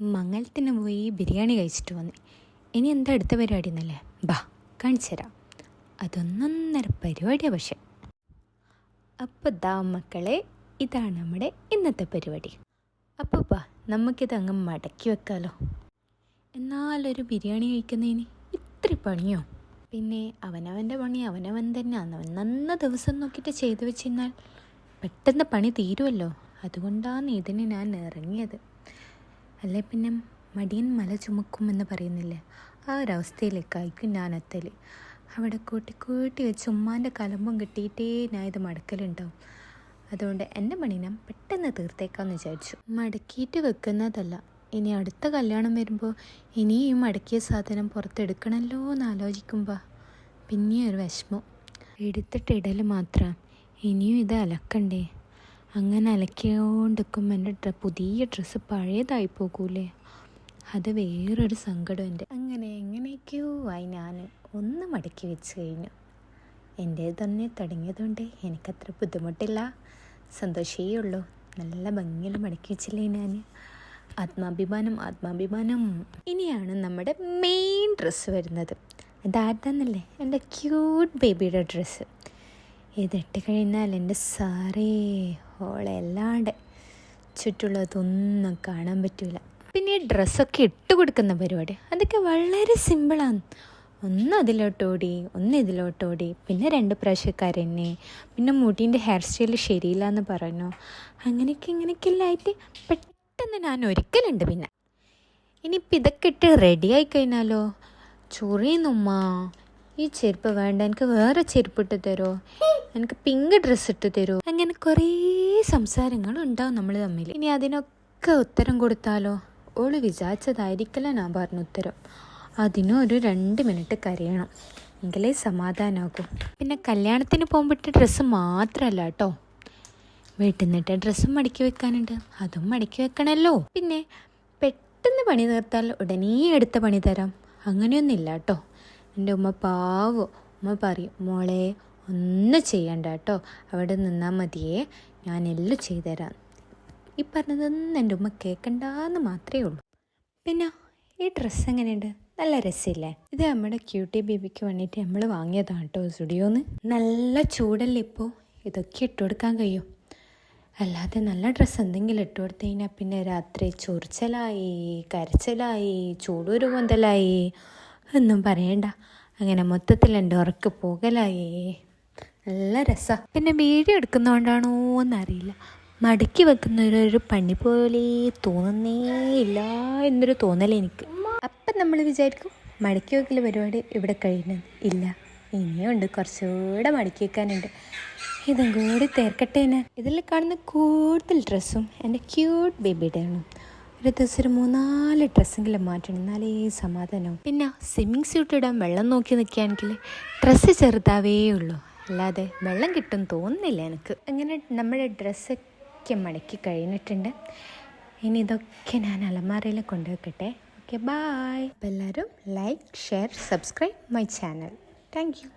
മംഗലത്തിന് പോയി ബിരിയാണി കഴിച്ചിട്ട് വന്നു. ഇനി എന്താ അടുത്ത പരിപാടി എന്നല്ലേ? ബാ കാണിച്ചു തരാം. അതൊന്നൊന്നര പരിപാടിയാണ് പക്ഷെ. അപ്പോൾ ദാ മക്കളെ, ഇതാണ് നമ്മുടെ ഇന്നത്തെ പരിപാടി. അപ്പോൾ ബാ നമുക്കിത് അങ്ങ് മടക്കി വെക്കാമല്ലോ. എന്നാലൊരു ബിരിയാണി കഴിക്കുന്നതിന് ഇത്ര പണിയോ? പിന്നെ അവനവൻ്റെ പണി അവനവൻ തന്നെ അന്നന്ന ദിവസം നോക്കിയിട്ട് ചെയ്തു വെച്ചിരുന്നാൽ പെട്ടെന്ന് പണി തീരുമല്ലോ. അതുകൊണ്ടാണ് ഇതിന് ഞാൻ ഇറങ്ങിയത്. അല്ലെ പിന്നെ മടിയൻ മല ചുമക്കുമെന്ന് പറയുന്നില്ലേ, ആ ഒരവസ്ഥയിലേക്കായിരിക്കും ഞാൻ എത്തൽ. അവിടെ കൂട്ടി വെച്ച് ഉമ്മാൻ്റെ കലമ്പും കിട്ടിയിട്ടേ ഞാൻ ഇത് മടക്കലുണ്ടാവും. അതുകൊണ്ട് എൻ്റെ പണി ഞാൻ പെട്ടെന്ന് തീർത്തേക്കാമെന്ന് വിചാരിച്ചു. മടക്കിയിട്ട് വെക്കുന്നതല്ല, ഇനി അടുത്ത കല്യാണം വരുമ്പോൾ ഇനിയും ഈ മടക്കിയ സാധനം പുറത്തെടുക്കണമല്ലോ എന്ന് ആലോചിക്കുമ്പോൾ പിന്നെയും ഒരു വിഷമം. എടുത്തിട്ടിടൽ മാത്രം, ഇനിയും ഇത് അലക്കണ്ടേ. അങ്ങനെ അലക്കിയോണ്ടിരിക്കുമ്പോൾ എൻ്റെ പുതിയ ഡ്രസ്സ് പഴയതായി പോകൂലേ, അത് വേറൊരു സങ്കടം എൻ്റെ. അങ്ങനെ എങ്ങനെയൊക്കെയോ ആയി ഞാൻ ഒന്ന് മടക്കി വെച്ച് കഴിഞ്ഞു. എൻ്റെ തന്നെ തുടങ്ങിയതുകൊണ്ട് എനിക്കത്ര ബുദ്ധിമുട്ടില്ല, സന്തോഷമേ ഉള്ളൂ. നല്ല ഭംഗിയിൽ മടക്കി വെച്ചില്ലേ ഞാൻ. ആത്മാഭിമാനം. ഇനിയാണ് നമ്മുടെ മെയിൻ ഡ്രസ്സ് വരുന്നത്. അതാർന്നല്ലേ, എൻ്റെ ക്യൂട്ട് ബേബിയുടെ ഡ്രസ്സ്. ഇതിട്ട് കഴിഞ്ഞാൽ എൻ്റെ സാറേ ഹോളല്ലാണ്ട് ചുറ്റുള്ളതൊന്നും കാണാൻ പറ്റില്ല. പിന്നെ ഈ ഡ്രസ്സൊക്കെ ഇട്ട് കൊടുക്കുന്ന പരിപാടി അതൊക്കെ വളരെ സിമ്പിളാണ്. ഒന്ന് അതിലോട്ടോടി ഒന്ന് ഇതിലോട്ടോടി, പിന്നെ 2 പ്രാവശ്യക്കാരെന്നെ, പിന്നെ മുടീൻ്റെ ഹെയർ സ്റ്റൈൽ ശരിയില്ല എന്ന് പറഞ്ഞു. ഇങ്ങനെയൊക്കെല്ലാം ആയിട്ട് പെട്ടെന്ന് ഞാൻ ഒരുക്കലുണ്ട്. പിന്നെ ഇനിയിപ്പോൾ ഇതൊക്കെ ഇട്ട് റെഡിയായി കഴിഞ്ഞാലോ ചൊറിയുന്നുമ്മ, ഈ ചെരുപ്പ് വേണ്ട, എനിക്ക് വേറെ ചെരുപ്പ് ഇട്ട് തരുമോ, എനിക്ക് പിങ്ക് ഡ്രസ്സ് ഇട്ട് തരുമോ, അങ്ങനെ കുറേ സംസാരങ്ങളുണ്ടാവും നമ്മൾ തമ്മിൽ. ഇനി അതിനൊക്കെ ഉത്തരം കൊടുത്താലോ, ഓള് വിചാരിച്ചതായിരിക്കില്ല ഞാൻ പറഞ്ഞ ഉത്തരം. അതിനും ഒരു 2 മിനിറ്റ് കരയണം, എങ്കിലേ സമാധാനമാകും. പിന്നെ കല്യാണത്തിന് പോകുമ്പോഴത്തെ ഡ്രസ്സ് മാത്രമല്ല കേട്ടോ, വീട്ടിൽ നിന്നിട്ട് ഡ്രസ്സും മടക്കി വെക്കാനുണ്ട്, അതും മടക്കി വെക്കണമല്ലോ. പിന്നെ പെട്ടെന്ന് പണി തീർത്താൽ ഉടനെ എടുത്ത പണി തരാം, അങ്ങനെയൊന്നുമില്ല കേട്ടോ. എൻ്റെ ഉമ്മ പാവോ, ഉമ്മ പറയും മോളെ ഒന്നും ചെയ്യണ്ട കേട്ടോ, അവിടെ നിന്നാൽ മതിയേ, ഞാനെല്ലാം ചെയ്തുതരാം. ഈ പറഞ്ഞതൊന്നും എൻ്റെ ഉമ്മ കേൾക്കണ്ടെന്ന് മാത്രമേ ഉള്ളൂ. പിന്നെ ഈ ഡ്രസ്സ് എങ്ങനെയുണ്ട്, നല്ല രസമില്ലേ? ഇത് നമ്മുടെ ക്യൂട്ടി ബേബിക്ക് വേണ്ടിയിട്ട് നമ്മൾ വാങ്ങിയതാണ് കേട്ടോ സ്റ്റുഡിയോന്ന്. നല്ല ചൂടല്ലേ ഇപ്പോൾ, ഇതൊക്കെ ഇട്ട് കൊടുക്കാൻ കഴിയും. അല്ലാതെ നല്ല ഡ്രസ്സ് എന്തെങ്കിലും ഇട്ട് കൊടുത്തു കഴിഞ്ഞാൽ പിന്നെ രാത്രി ചൊറിച്ചലായി, കരച്ചിലായി, ചൂടൂര് പൊന്തലായി, ഒന്നും പറയണ്ട. അങ്ങനെ മൊത്തത്തിൽ എൻ്റെ ഉറക്ക് പോകലായി. നല്ല രസമാണ്. പിന്നെ വീഡിയോ എടുക്കുന്നതുകൊണ്ടാണോ എന്നറിയില്ല, മടക്കി വെക്കുന്നൊരു പണി പോലെ തോന്നുന്നേ ഇല്ല എന്നൊരു തോന്നൽ എനിക്ക്. അപ്പം നമ്മൾ വിചാരിക്കും മടക്കി വെക്കൽ പരിപാടി ഇവിടെ കഴിയുന്നത്. ഇല്ല, ഇനിയുണ്ട്, കുറച്ചുകൂടെ മടക്കി വെക്കാനുണ്ട്. ഇതും കൂടി തീർക്കട്ടെ. ഇതിൽ കാണുന്ന കൂടുതൽ ഡ്രസ്സും എൻ്റെ ക്യൂട്ട് ബേബിയുടെ ആണ്. ഒരു ദിവസം ഒരു 3-4 ഡ്രസ്സെങ്കിലും മാറ്റണം, എന്നാലേ സമാധാനവും. പിന്നെ സ്വിമ്മിങ് സ്യൂട്ട് ഇടാൻ വെള്ളം നോക്കി നിൽക്കുകയാണെങ്കിൽ ഡ്രസ്സ് ചെറുതാവേ ഉള്ളൂ, അല്ലാതെ വെള്ളം കിട്ടും തോന്നുന്നില്ല എനിക്ക്. അങ്ങനെ നമ്മുടെ ഡ്രസ്സൊക്കെ മടക്കി കഴിഞ്ഞിട്ടുണ്ട്. ഇനി ഇതൊക്കെ ഞാൻ അലമാരയിൽ കൊണ്ടുവെക്കട്ടെ. Okay, bye. അപ്പോൾ എല്ലാവരും like, share, subscribe my channel. Thank U.